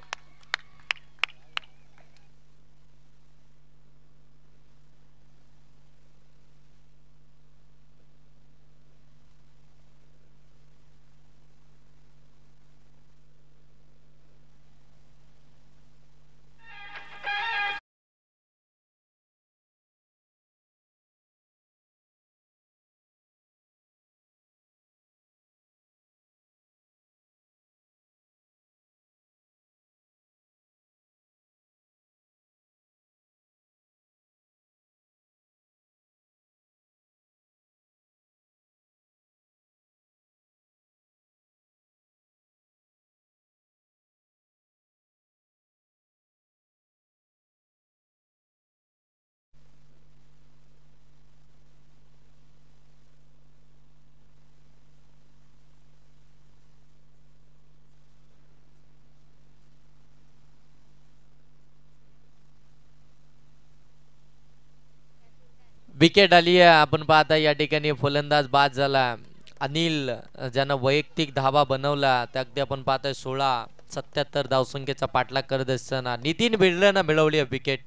Speaker 3: विकेट आली आहे आपण पाहता या ठिकाणी फलंदाज बाद झाला अनिल ज्यानं वैयक्तिक धावा बनवला त्या अगदी आपण पाहताय 77 धावसंख्येचा पाठलाग करत असताना नितीन बिर्लेनं मिळवली आहे विकेट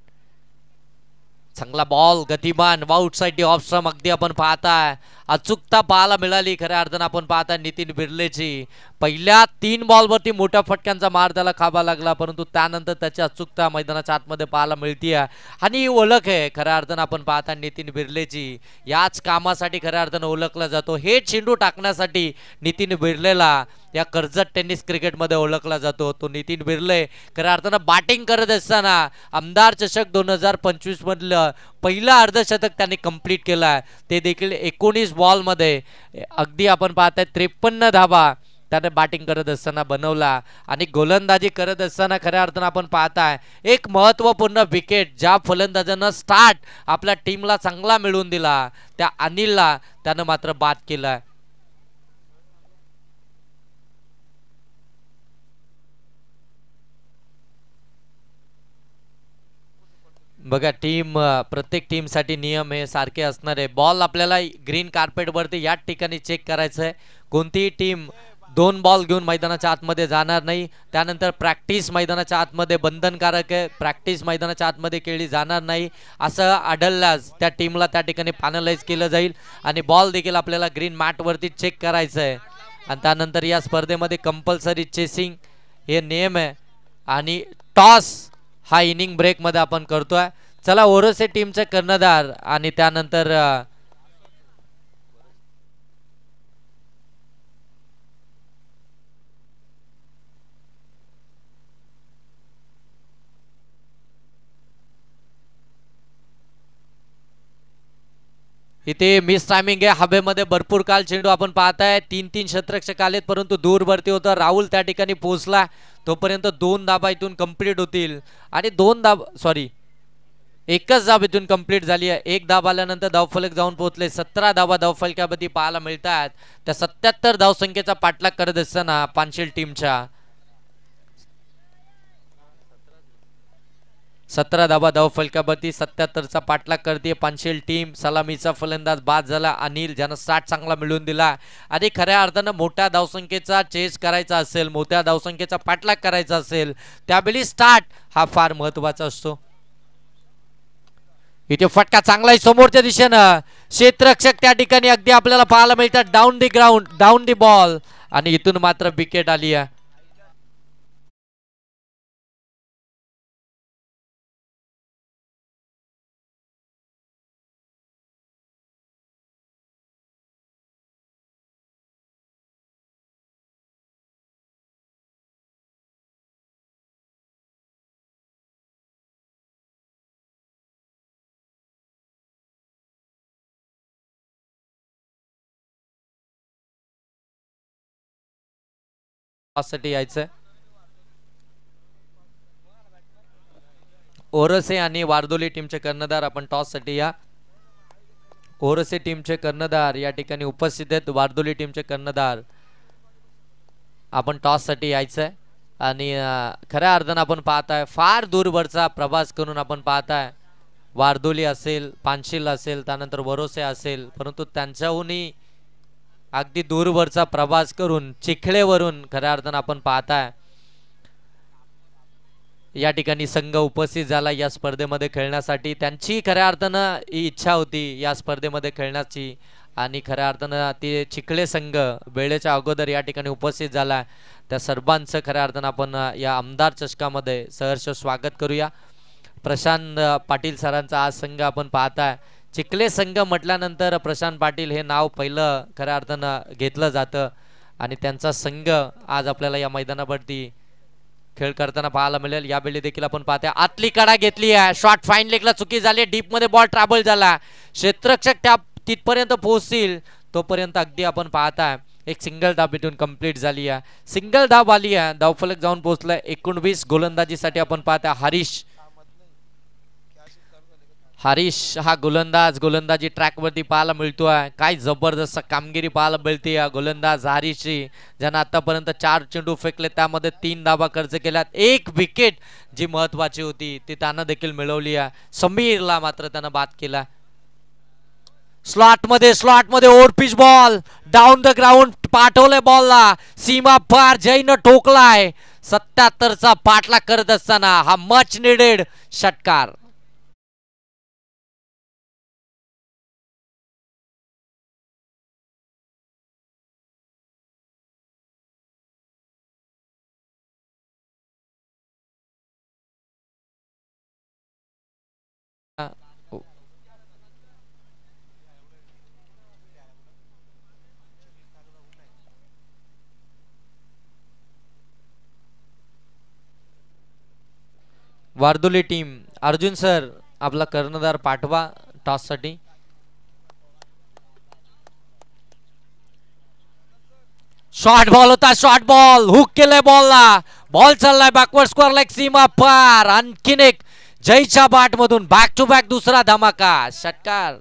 Speaker 3: चांगला बॉल गतिमान आउट साइड ऑफ स्टंप अगदी आपण पाहताय अचूकता पाहायला मिळाली खऱ्या अर्थानं आपण पाहताय नितीन बिर्लेची पहिल्या 3 बॉलवरती मोठ्या फटक्यांचा मार त्याला खावा लागला परंतु त्यानंतर त्याची अचूकता मैदानाच्या आतमध्ये पाहायला मिळतीये आणि ही ओळख आहे खऱ्या अर्थानं आपण पाहता नितीन बिर्लेची याच कामासाठी खऱ्या अर्थानं ओळखला जातो हे चेंडू टाकण्यासाठी नितीन बिर्लेला या कर्जत टेनिस क्रिकेटमध्ये ओळखला जातो तो नितीन बिर्ले खऱ्या अर्थानं बॅटिंग करत असताना आमदार चषक 2025 मधलं पहिलं अर्धशतक त्यांनी कंप्लीट केलं ते देखील 19 बॉलमध्ये अगदी आपण पाहताय 53 धावा त्याने बॅटिंग करत असताना बनवला आणि गोलंदाजी करत असताना खऱ्या अर्थानं आपण पाहताय एक महत्त्वपूर्ण विकेट ज्या फलंदाजानं स्टार्ट आपल्या टीमला चांगला मिळवून दिला त्या अनिलला त्यानं मात्र बाद केला बघा टीम प्रत्येक टीमसाठी नियम हे सारखे असणार आहे बॉल आपल्याला ग्रीन कार्पेटवरती याच ठिकाणी चेक करायचं आहे कोणतीही टीम 2 बॉल घेऊन मैदानाच्या आतमध्ये जाणार नाही त्यानंतर प्रॅक्टिस मैदानाच्या आतमध्ये बंधनकारक आहे प्रॅक्टिस मैदानाच्या आतमध्ये केली जाणार नाही असं आढळल्यास त्या टीमला त्या ठिकाणी पॅनलाइज केलं जाईल आणि बॉल देखील आपल्याला ग्रीन मॅटवरती चेक करायचं आहे आणि त्यानंतर या स्पर्धेमध्ये कंपल्सरी चेसिंग हे नियम आहे आणि टॉस हा इनिंग ब्रेक मध्ये आपण करतोय चला ओरोसे टीमचे कर्णधार आणि त्यानंतर इथे मिस टायमिंग आहे, हवेमध्ये भरपूर काल चेंडू आपण पाहताय. 3-3 षटरक्षक आलेत परंतु दूरवरती होतं. राहुल त्या ठिकाणी पोहोचला, तोपर्यंत 2 धाबा इथून कंप्लीट होतील आणि 2 धाबा सॉरी एकच धाब इथून कंप्लीट झाली आहे. 1 धाब आल्यानंतर धावफलक जाऊन पोहोचले. 17 धाबा धावफलकावरती पाहायला मिळतात. त्या 77 धावसंख्येचा पाठलाग करत असताना पानशेल टीमच्या 17 धाबा धावफलकावरती 77चा पाठलाग करते पानशेल टीम. सलामीचा फलंदाज बाद झाला अनिल, ज्यानं 60 चांगला मिळवून दिला. आणि खऱ्या अर्थानं मोठ्या धावसंख्येचा चेस करायचा असेल, मोठ्या धावसंख्येचा पाठलाग करायचा असेल, त्यावेळी स्टार्ट हा फार महत्वाचा असतो. इथे फटका चांगला आहे समोरच्या दिशेनं. क्षेत्ररक्षक त्या ठिकाणी अगदी आपल्याला पाहायला मिळतात. Down the ground, down the ball आणि इथून मात्र विकेट आली आहे. साठी यायचंय. ओरसे आणि वारदोली टीमचे कर्णधार आपण टॉस साठी या. ओरसे टीमचे कर्णधार या ठिकाणी उपस्थित आहेत. वारदोली टीमचे कर्णधार आपण टॉस साठी यायचंय. आणि खऱ्या अर्थानं आपण पाहताय फार दूरवरचा प्रवास करून आपण पाहताय. वारदोली असेल, पानशेल असेल, त्यानंतर वरोसे असेल, परंतु त्यांच्याहूनही अगदी दूरवरचा प्रवास करून चिखलेवरून खऱ्या अर्थानं आपण पाहताय या ठिकाणी संघ उपस्थित झाला या स्पर्धेमध्ये खेळण्यासाठी. त्यांची खऱ्या अर्थानं ही इच्छा होती या स्पर्धेमध्ये खेळण्याची आणि खऱ्या अर्थानं ते चिखले संघ वेळेच्या अगोदर या ठिकाणी उपस्थित झाला. त्या सर्वांचं खऱ्या अर्थानं आपण या आमदार चषकामध्ये सहर्ष स्वागत करूया. प्रशांत पाटील सरांचा आज संघ आपण पाहताय. चिखले संघ म्हटल्यानंतर प्रशांत पाटील हे नाव पहिलं खऱ्या अर्थानं घेतलं जातं आणि त्यांचा संघ आज आपल्याला या मैदानावरती खेळ करताना पाहायला मिळेल. यावेळी देखील आपण पाहतोय आतली कडा घेतली आहे. शॉट फाईन लेगला चुकी झाली. डीप मध्ये बॉल ट्रॅव्हल झाला. क्षेत्ररक्षक त्या तिथपर्यंत पोहोचतील तोपर्यंत अगदी आपण पाहताय एक सिंगल धाब इथून कंप्लीट झाली आहे. सिंगल धाब आली आहे. धावफलक जाऊन पोहोचलाय. 19 गोलंदाजीसाठी आपण पाहताय हरीश हा गोलंदाजी ट्रॅक वरती पाहायला मिळतोय. काय जबरदस्त कामगिरी पाहायला मिळते या गोलंदाज हरीशची, ज्यानं आतापर्यंत 4 चेंडू फेकले, त्यामध्ये 3 धाबा खर्च केल्यात. 1 विकेट जी महत्वाची होती ती त्यानं देखील मिळवली आहे. समीरला मात्र त्यानं बाद केला. स्लॉट मध्ये overpitch ball down the ground पाठवले बॉलला. सीमा पार जयनं ठोकलाय. 77चा पाठलाग करत असताना हा मच निडेड षटकार. वारदोली टीम अर्जुन सर आपला कर्णधार पाठवा टॉस साठी. शॉर्ट बॉल होता. शॉर्ट बॉल हुक केलाय बॉलला. बॉल चाललाय बॅकवर्ड स्क्वेअर लेग सीमा पार. आणखीन एक जयच्या बाट मधून बॅक टू बॅक दुसरा धमाका षटकार.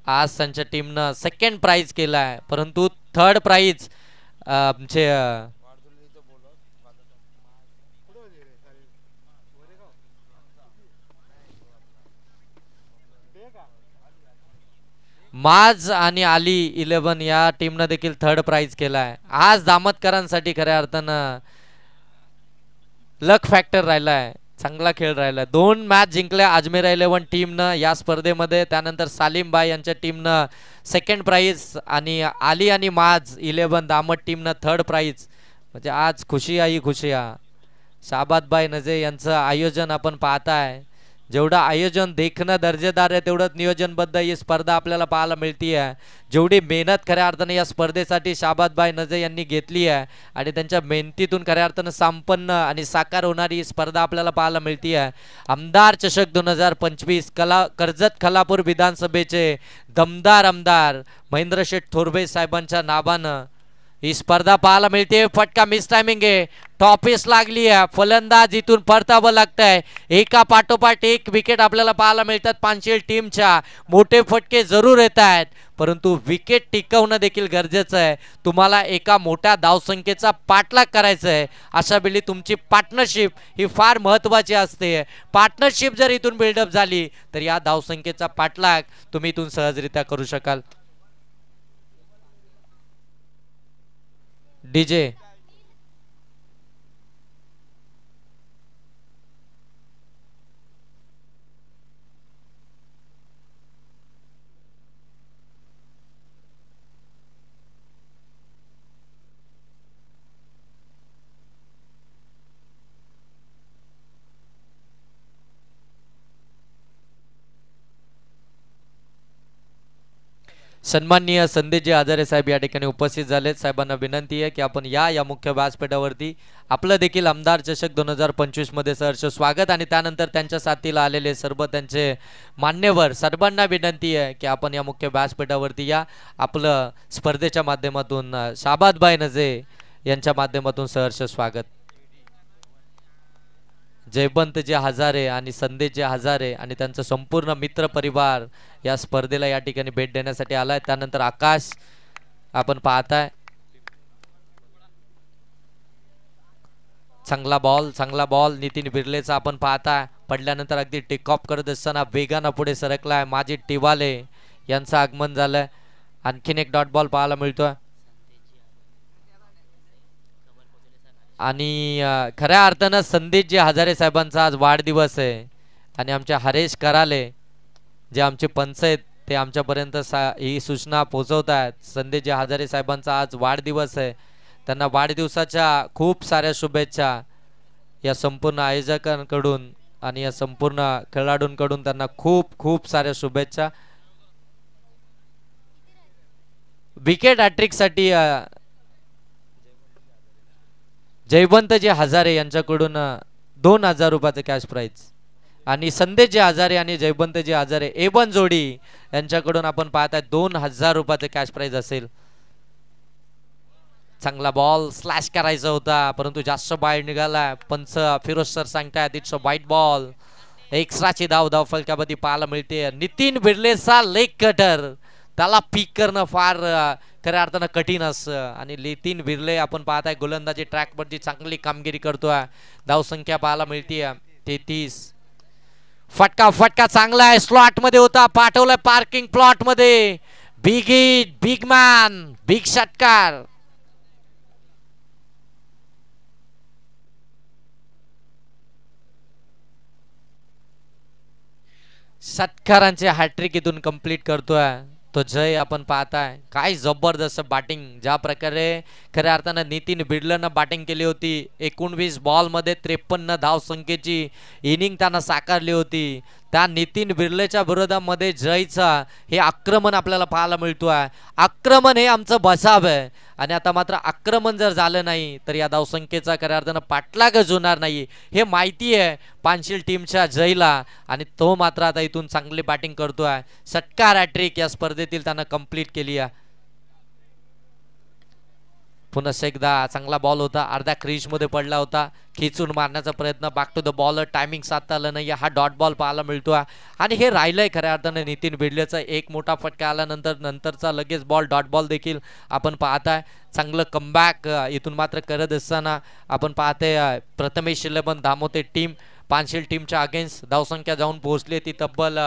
Speaker 3: आज त्यांच्या टीमनं सेकंड प्राइज केलाय, परंतु थर्ड प्राइज आमचे माज आणि आली 11 या टीमनं देखील थर्ड प्राइज केलाय. आज दामतकरांसाठी खऱ्या अर्थानं लक फॅक्टर राहिलाय, चांगला खेळ राहिलाय. 2 मॅच जिंकल्या अजमेर 11 टीमनं या स्पर्धेमध्ये. त्यानंतर सालीम भाई यांच्या टीमनं सेकंड प्राइज आणि आली आणि माज 11 दामट टीमनं थर्ड प्राइज. म्हणजे आज खुशी आई खुशिया. शाबाद भाई नजे यांचं आयोजन आपण पाहताय. जेवढं आयोजन देखणं दर्जेदार आहे तेवढंच नियोजनबद्ध ही स्पर्धा आपल्याला पाहायला मिळती आहे. जेवढी मेहनत खऱ्या अर्थाने या स्पर्धेसाठी शाबादभाई नजे यांनी घेतली आहे आणि त्यांच्या मेहनतीतून खऱ्या अर्थानं संपन्न आणि साकार होणारी ही स्पर्धा आपल्याला पाहायला मिळती आहे. आमदार चषक 2025 कर्जत खालापूर विधानसभेचे दमदार आमदार महेंद्र शेठ थोरबे साहेबांच्या नावानं ही स्पर्धा पाहायला मिळते. फटका मिस टायमिंग आहे, टॉपिस लागली आहे, फलंदाज इथून परतावं लागतंय. एका पाठोपाठ एक विकेट आपल्याला पाहायला मिळतात पानशेल टीमच्या. मोठे फटके जरूर येत आहेत परंतु विकेट टिकवणं देखील गरजेचं आहे. तुम्हाला एका मोठ्या धावसंख्येचा पाठलाग करायचा आहे. अशा वेळी तुमची पार्टनरशिप ही फार महत्त्वाची असते. पार्टनरशिप जर इथून बिल्डअप झाली तर या धावसंख्येचा पाठलाग तुम्ही इथून सहजरित्या करू शकाल. डीजे सन्माननीय संदेशजी हजारे साहेब या ठिकाणी उपस्थित झालेत. साहेबांना विनंती आहे की आपण या मुख्य व्यासपीठावरती आपलं देखील आमदार चषक 2025 मध्ये सहर्ष स्वागत आणि त्यानंतर त्यांच्या साथीला आलेले सर्व त्यांचे मान्यवर सर्वांना विनंती आहे की आपण या मुख्य व्यासपीठावरती या. आपलं स्पर्धेच्या माध्यमातून शाबादभाई नजे यांच्या माध्यमातून सहर्ष स्वागत. जयवंतजी हजारे आणि संदेशजी हजारे आणि त्यांचा संपूर्ण मित्र परिवार या स्पर्धेला या ठिकाणी भेट देण्यासाठी आलाय. त्यानंतर आकाश आपण पाहताय, चांगला बॉल नितीन बिर्लेचा आपण पाहताय. पडल्यानंतर अगदी टेक ऑफ करत असताना वेगानं पुढे सरकलाय माजिद टिवाले यांचं आगमन झालंय. आणखीन एक डॉट बॉल पाहायला मिळतोय आणि खऱ्या अर्थानं संदेशजी हजारे साहेबांचा आज वाढदिवस आहे आणि आमचे हरेश कराले जे आमचे पंच आहेत ते आमच्यापर्यंत ही सूचना पोहोचवत आहेत. संदेशजी हजारे साहेबांचा आज वाढदिवस आहे. त्यांना वाढदिवसाच्या खूप साऱ्या शुभेच्छा या संपूर्ण आयोजकांकडून आणि या संपूर्ण खेळाडूंकडून त्यांना खूप खूप साऱ्या शुभेच्छा. विकेट हॅट्रिकसाठी जयवंतजी हजारे यांच्याकडून 2000 रुपयाचं कॅश प्राइज आणि संदेशजी हजारे आणि जयवंतजी हजारे A1 जोडी यांच्याकडून आपण पाहताय 2000 रुपयाचं कॅश प्राइज असेल. चांगला बॉल स्लॅश करायचा होता परंतु जास्त बाहेर निघाला. पंच फिरोज सर सांगतायत इट्स अ वाईट बॉल. एक्स्ट्राची धाव फलकामध्ये पाहायला मिळते. नितीन बिर्लेचा लेग कटर त्याला पीक करणं फार खऱ्या अर्थानं कठीण असतं आणि नितीन बिर्ले आपण पाहताय गोलंदाजी ट्रॅकवरती चांगली कामगिरी करतोय. धावसंख्या पाहायला मिळते 33. फटका चांगला आहे, स्लॉट मध्ये होता, पाठवलाय पार्किंग प्लॉट मध्ये. Big hit, big man, big षटकार. षटकारांचे हॅट्रिक इथून कंप्लीट करतोय तो जय आपण पाहताय. काय जबरदस्त बॅटिंग, ज्या प्रकारे खऱ्या अर्थानं नितीन बिर्लेनं बॅटिंग केली होती. 19 बॉलमध्ये 53 धावसंख्येची इनिंग त्यानं साकारली होती. त्या नितीन बिर्लेच्या विरोधामध्ये जयचा हे आक्रमण आपल्याला पाहायला मिळतोय. आक्रमण हे आमचं बचाव आहे आणि आता मात्र आक्रमण जर झालं नाही तर या धावसंख्येचा खऱ्या अर्थानं पाठलागच होणार नाही हे माहिती आहे पानशेल टीमच्या जयला आणि तो मात्र आता इथून चांगली बॅटिंग करतोय. षटकार हॅट्रिक या स्पर्धेतील त्यानं कंप्लीट केली आहे. पुन्हा एकदा चांगला बॉल होता, अर्ध्या क्रीज मध्ये पडला होता, खिचून मारण्याचा प्रयत्न, back to the bowler, timing साधता आलं नाही. हा डॉट बॉल पाहायला मिळतोय आणि हे राहिलंय खऱ्या अर्थाने नितीन बिर्लेचा एक मोठा फटका आल्यानंतर नंतरचा लगेच बॉल डॉट बॉल देखील आपण पाहताय. चांगलं कमबॅक इथून मात्र करत असताना आपण पाहते प्रथमेश शिलेबन धामोते टीम पानशेल टीमच्या अगेन्स्ट धावसंख्या जाऊन पोहोचली ती तब्बल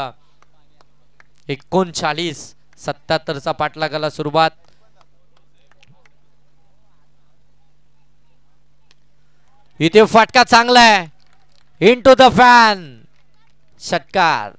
Speaker 3: 39. 77चा पाठलागाला सुरुवात. इथे फटका चांगला आहे, इन टू द फॅन, षटकार.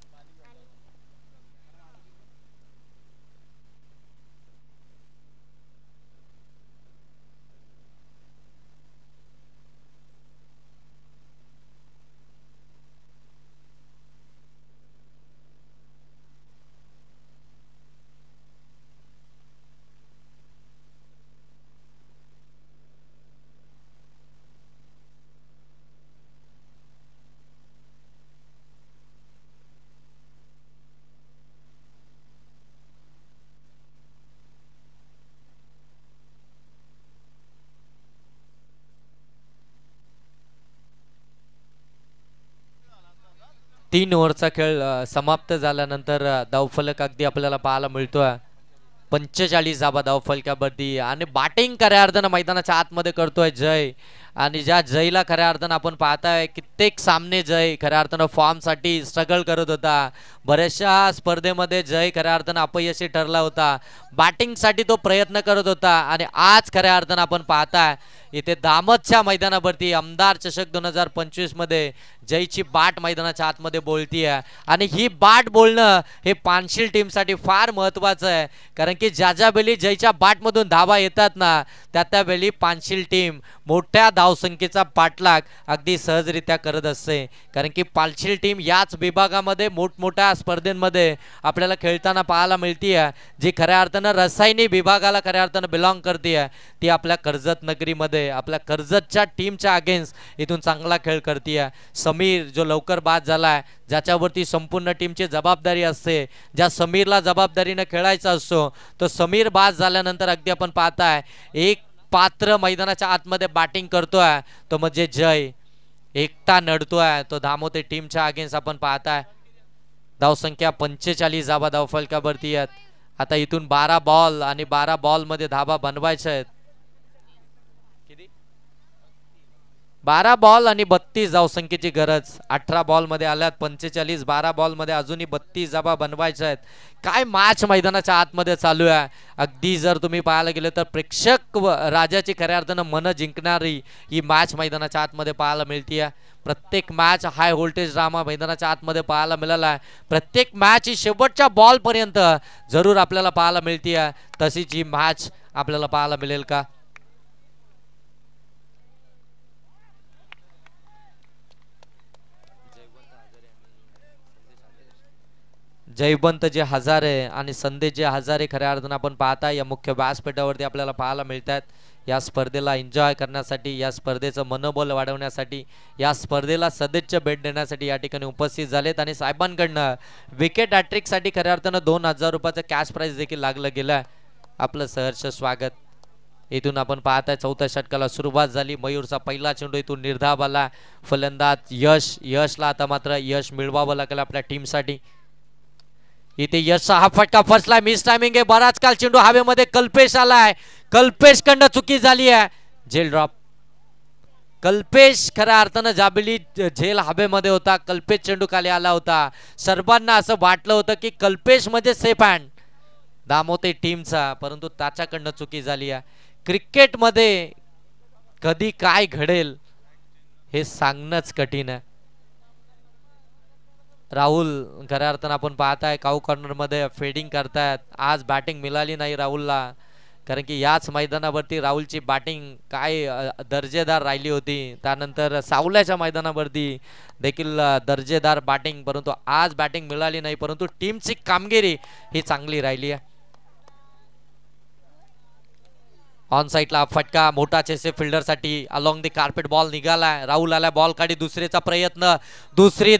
Speaker 3: तीन ओव्हरचा खेळ समाप्त झाल्यानंतर धावफलक अगदी आपल्याला पाहायला मिळतोय. 45 धाबा धावफलकावरती आणि बॅटिंग खऱ्या अर्थानं मैदानाच्या आतमध्ये करतोय जय. आणि ज्या जयला खऱ्या अर्थानं आपण पाहताय कित्येक सामने जय खऱ्या अर्थानं फॉर्मसाठी स्ट्रगल करत होता. बऱ्याचशा स्पर्धेमध्ये जय खऱ्या अर्थानं अपयशी ठरला होता. बॅटिंगसाठी तो प्रयत्न करत होता आणि आज खऱ्या अर्थानं आपण पाहताय इथे दामतच्या मैदानावरती आमदार चषक 2025 मध्ये जयची बाट मैदानाच्या आतमध्ये बोलती आहे. आणि ही बाट बोलणं हे पानशील टीमसाठी फार महत्वाचं आहे, कारण की ज्या वेळी जयच्या बाटमधून धावा येतात ना त्या वेळी पानशील टीम मोठ्या धावसंख्येचा पाठलाग अगदी सहजरित्या करत असते. कारण की पानशील टीम याच विभागामध्ये मोठमोठ्या स्पर्धेमध्ये आपल्याला खेळताना पाहायला मिळते आहे, जी खऱ्या अर्थानं रसायनी विभागाला खऱ्या अर्थानं बिलॉंग करते आहे. ती आपल्या कर्जत नगरीमध्ये आपल्या कर्जतच्या टीमच्या अगेन्स्ट इथून चांगला खेळ करते आहे. समीर जो लवकर बाद झालाय, ज्याच्यावरती संपूर्ण टीमची जबाबदारी असते, ज्या समीरला जबाबदारीने खेळायचा असतो, तो समीर बाद झाल्यानंतर अगदी आपण पाहताय एक पात्र मैदानाच्या आतमध्ये बॅटिंग करतोय तो म्हणजे जय. एकटा नडतोय तो धामोते टीमच्या अगेन्स्ट आपण पाहताय. धावसंख्या 45 धाबा धावफलकावरती आहेत. आता इथून 12 बॉल आणि 12 बॉल मध्ये धाबा बनवायच्या आहेत. 12 बॉल आणि 32 धावसंख्येची गरज. 18 बॉल मध्ये आल्यात 45, 12 बॉल मध्ये अजूनही 32 धाबा बनवायच्या आहेत. काय मॅच मैदानाच्या आतमध्ये चालू आहे. अगदी जर तुम्ही पाहायला गेले तर प्रेक्षक राजाची खऱ्या अर्थानं मन जिंकणारी ही मॅच मैदानाच्या आतमध्ये पाहायला मिळते. प्रत्येक मॅच हाय व्होल्टेज ड्रामा मैदानाच्या आतमध्ये पाहायला मिळाला आहे. प्रत्येक मॅच ही शेवटच्या बॉल पर्यंत जरूर आपल्याला पाहायला मिळते. तशीच ही मॅच आपल्याला पाहायला मिळेल का? जयवंत जे हजारे आणि संदेश जे हजारे खऱ्या अर्थानं आपण पाहता या मुख्य व्यासपीठावरती आपल्याला पाहायला मिळतात. या स्पर्धेला एन्जॉय करण्यासाठी, या स्पर्धेचं मनोबल वाढवण्यासाठी, या स्पर्धेला सदिच्छा भेट देण्यासाठी या ठिकाणी उपस्थित झालेत. आणि साहेबांकडनं विकेट हॅट्रिकसाठी खऱ्या अर्थानं 2000 रुपयाचं कॅश प्राइज देखील लागलं गेलं आहे. आपलं सहर्ष स्वागत. इथून आपण पाहताय चौथ्या षटकाला सुरुवात झाली. मयूरचा पहिला चेंडू इथून निर्धाव आला. फलंदाज यशला आता मात्र यश मिळवावं लागेल आपल्या टीमसाठी. इथे यशचा हा फटका फसलाय, मिस टायमिंग आहे. बराच काल चेंडू हवेमध्ये कल्पेश आलाय. कल्पेश कडनं चुकी झाली आहे. झेल ड्रॉप. कल्पेश खऱ्या अर्थानं जाबिली झेल हवेमध्ये होता. कल्पेश चेंडू खाली आला होता. सर्वांना असं वाटलं होतं की कल्पेश म्हणजे सेफ हँड दामोते टीमचा, परंतु त्याच्याकडनं चुकी झाली आहे. क्रिकेटमध्ये कधी काय घडेल हे सांगणंच कठीण आहे. राहुल खऱ्या अर्थानं आपण पाहताय काऊ कॉर्नर मध्ये फिल्डिंग करतायत. आज बॅटिंग मिळाली नाही राहुलला, कारण की याच मैदानावरती राहुलची बॅटिंग काय दर्जेदार राहिली होती. त्यानंतर सावल्याच्या मैदानावरती देखील दर्जेदार बॅटिंग, परंतु आज बॅटिंग मिळाली नाही. परंतु टीमची कामगिरी ही चांगली राहिली आहे. ऑन साइडला फटका मोठा चेसे फिल्डरसाठी अलॉंग द कार्पेट बॉल निघालाय. राहुल आला बॉल काढी. दुसरीचा प्रयत्न, दुसरी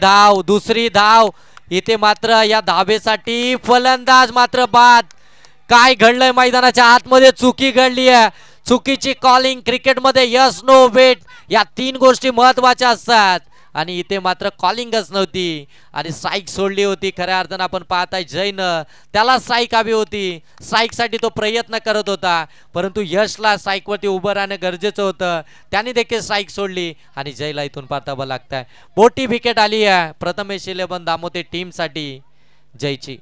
Speaker 3: धाव. इथे मात्र या धावेसाठी फलंदाज मात्र बाद. काय घडलंय मैदानाच्या आतमध्ये? चुकी घडली आहे. चुकीची कॉलिंग क्रिकेटमध्ये यस नो वेट या 3 गोष्टी महत्वाच्या असतात आणि इथे मात्र कॉलिंगच नव्हती आणि स्ट्राईक सोडली होती. खऱ्या अर्थानं आपण पाहताय जयनं त्याला स्ट्राईक हवी होती. स्ट्राईकसाठी तो प्रयत्न करत होता, परंतु यशला स्ट्राईकवरती उभं राहणं गरजेचं होतं. त्याने देखील स्ट्राईक सोडली आणि जयला इथून पातावं लागतंय. मोठी विकेट आली आहे प्रथमेश 11 दामोते टीमसाठी जयची.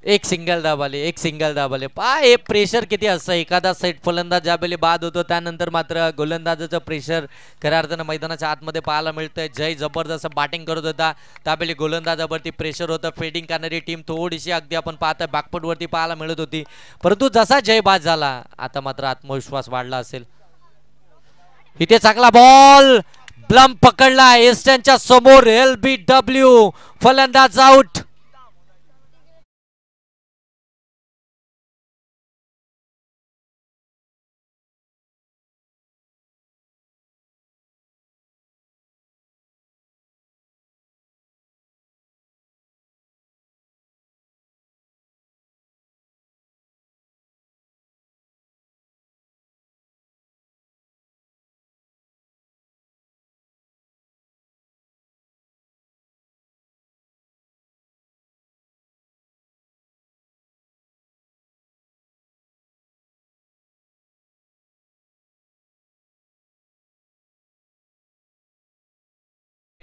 Speaker 3: एक सिंगल दाबाले, एक सिंगल दाबाले. पा हे प्रेशर किती असतं. एखादा सेट फलंदाज ज्यावेळी बाद होतो त्यानंतर मात्र गोलंदाजाचं प्रेशर खऱ्या अर्थानं मैदानाच्या आतमध्ये पाहायला मिळतंय. जय जबरदस्त बॅटिंग करत होता त्यावेळी गोलंदाजावरती प्रेशर होतं. फिल्डिंग करणारी टीम थोडीशी अगदी आपण पाहतोय बॅकफुटवरती पाहायला मिळत होती. परंतु जसा जय बाद झाला आता मात्र आत्मविश्वास वाढला असेल. इथे चांगला बॉल ब्लम्प पकडला एस्टनच्या समोर. LBW फलंदाज आउट.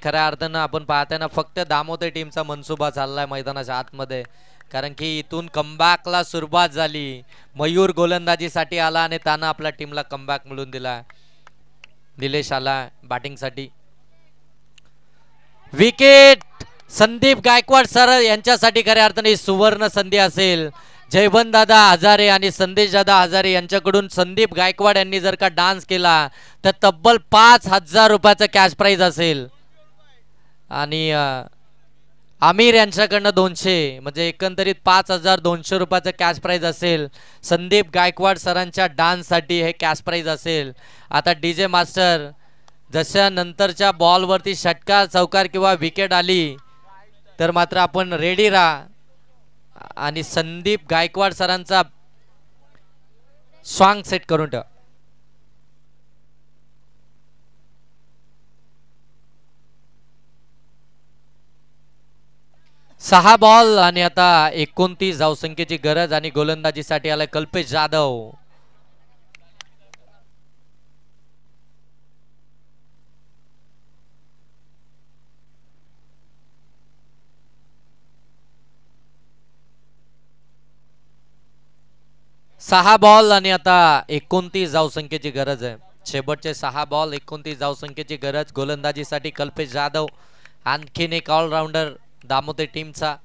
Speaker 3: खऱ्या अर्थानं आपण पाहताना फक्त दामोदर टीमचा मनसुबा चाललाय मैदानाच्या आतमध्ये. कारण की इथून कमबॅकला सुरुवात झाली. मयूर गोलंदाजीसाठी आला आणि त्यानं आपल्या टीमला कमबॅक मिळवून दिला. निलेश आला बॅटिंगसाठी. विकेट संदीप गायकवाड सर यांच्यासाठी खऱ्या अर्थाने सुवर्ण संधी असेल. जयवंत दादा हजारे आणि संदेश दादा हजारे यांच्याकडून संदीप गायकवाड यांनी जर का डान्स केला तर तब्बल 5,000 रुपयाचं कॅश प्राइज असेल. आणि आमिर यांच्याकडनं 200 म्हणजे एकंदरीत 5,200 रुपयाचं कॅश प्राइज असेल. संदीप गायकवाड सरांच्या डान्ससाठी हे कॅश प्राइज असेल. आता DJ मास्टर जशा नंतरच्या बॉलवरती षटकार चौकार किंवा विकेट आली तर मात्र आपण रेडी राहा आणि संदीप गायकवाड सरांचा सॉन्ग सेट करून ठेवा. 6 बॉल आणि आता 29 धावसंख्येची गरज आणि गोलंदाजीसाठी आलाय कल्पेश जाधव. सहा बॉल आणि आता 29 धावसंख्येची गरज आहे. शेवटचे 6 बॉल 29 धावसंख्येची गरज गोलंदाजीसाठी कल्पेश जाधव. आणखीन एक ऑलराऊंडर दामोदर टीमचा.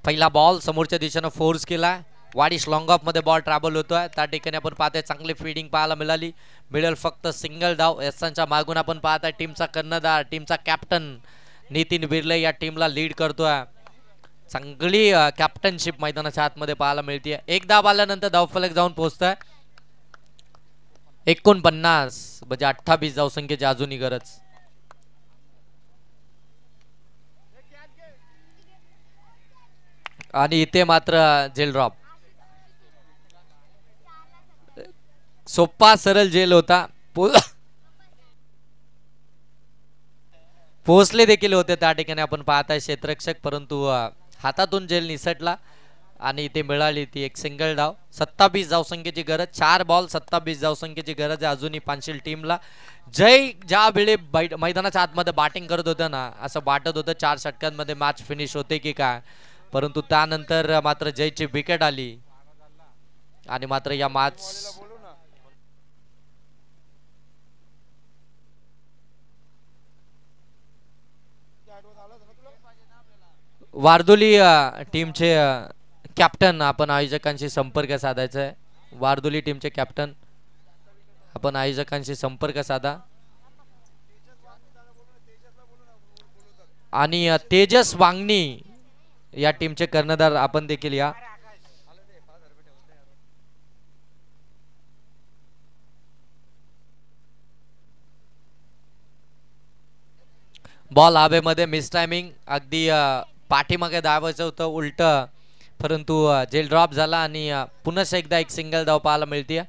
Speaker 3: पहिला बॉल समोरच्या दिशेने फोर्स केला. वाडिश लॉंग ऑफ मध्ये बॉल ट्रॅव्हल होतोय त्या ठिकाणी आपण पाहतोय चांगली फील्डिंग पाहायला मिळाली. मिडल फक्त सिंगल धाव. एसांच्या मागून आपण पाहताय टीमचा कर्णधार टीमचा कॅप्टन नितीन बिर्ले या टीमला लीड करतोय. चांगली कॅप्टनशिप मैदानाच्या आतमध्ये पाहायला मिळते. एक धाव आल्यानंतर धावफलक जाऊन पोहोचतोय 49 म्हणजे 28 धावसंख्येची अजूनही गरज. आणि इथे मात्र जेल ड्रॉप. सोपा सरळ जेल होता. पोहोचले देखील होते त्या ठिकाणी आपण पाहताय क्षेत्ररक्षक परंतु हातातून जेल निसटला आणि इथे मिळाली ती एक सिंगल धाव. 27 धावसंख्येची गरज. 4 बॉल 27 धावसंख्येची गरज आहे अजूनही पानशिल टीमला. जय ज्यावेळी मैदानाच्या आतमध्ये बॅटिंग करत होतं ना असं वाटत होतं 4 षटकांमध्ये मॅच फिनिश होते की काय. परंतु त्यानंतर मात्र जयची विकेट आली आणि मात्र या मॅच वारदोली टीमचे कॅप्टन आपण आयोजकांशी संपर्क साधायचा आहे. वारदोली टीमचे कॅप्टन आपण आयोजकांशी संपर्क साधा. आणि तेजस वांगणी या टीमचे कर्णधार आपण देखील या. बॉल हवेमध्ये मिस टायमिंग. अगदी पाठीमागे धावायचं होतं उलट परंतु जेल ड्रॉप झाला आणि पुन्हा एकदा एक सिंगल धाव पाहायला मिळते.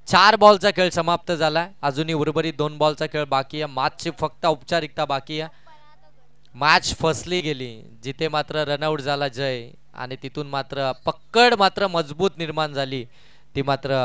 Speaker 3: 4 बॉलचा खेळ समाप्त झाला. अजूनही उर्वरित 2 बॉलचा खेळ बाकी आहे. मॅचची फक्त औपचारिकता बाकी आहे. मॅच फसली गेली जिथे मात्र रनआउट झाला जय आणि तिथून मात्र पक्कड मात्र मजबूत निर्माण झाली ती मात्र